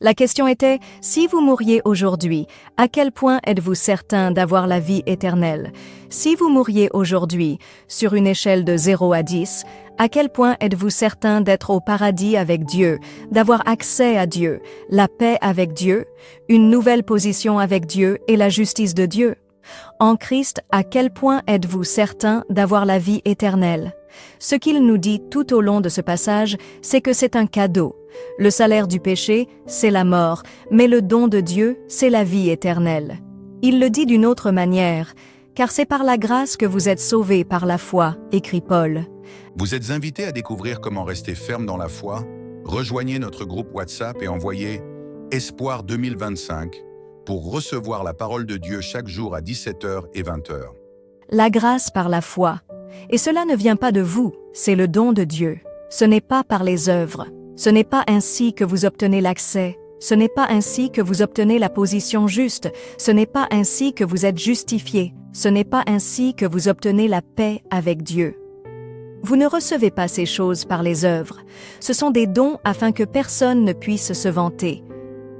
La question était, si vous mouriez aujourd'hui, à quel point êtes-vous certain d'avoir la vie éternelle? Si vous mouriez aujourd'hui, sur une échelle de 0 à 10, à quel point êtes-vous certain d'être au paradis avec Dieu, d'avoir accès à Dieu, la paix avec Dieu, une nouvelle position avec Dieu et la justice de Dieu? En Christ, à quel point êtes-vous certain d'avoir la vie éternelle? Ce qu'il nous dit tout au long de ce passage, c'est que c'est un cadeau. Le salaire du péché, c'est la mort, mais le don de Dieu, c'est la vie éternelle. Il le dit d'une autre manière, car c'est par la grâce que vous êtes sauvés par la foi, écrit Paul. Vous êtes invités à découvrir comment rester ferme dans la foi. Rejoignez notre groupe WhatsApp et envoyez Espoir 2025 pour recevoir la parole de Dieu chaque jour à 17h et 20h. La grâce par la foi. Et cela ne vient pas de vous, c'est le don de Dieu. Ce n'est pas par les œuvres. Ce n'est pas ainsi que vous obtenez l'accès. Ce n'est pas ainsi que vous obtenez la position juste. Ce n'est pas ainsi que vous êtes justifié. Ce n'est pas ainsi que vous obtenez la paix avec Dieu. Vous ne recevez pas ces choses par les œuvres. Ce sont des dons afin que personne ne puisse se vanter.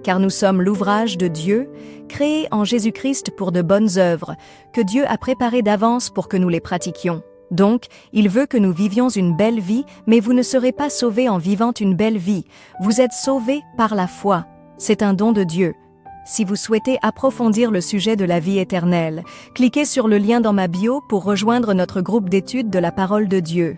Car nous sommes l'ouvrage de Dieu, créé en Jésus-Christ pour de bonnes œuvres, que Dieu a préparées d'avance pour que nous les pratiquions. Donc, il veut que nous vivions une belle vie, mais vous ne serez pas sauvés en vivant une belle vie. Vous êtes sauvés par la foi. C'est un don de Dieu. Si vous souhaitez approfondir le sujet de la vie éternelle, cliquez sur le lien dans ma bio pour rejoindre notre groupe d'études de la parole de Dieu.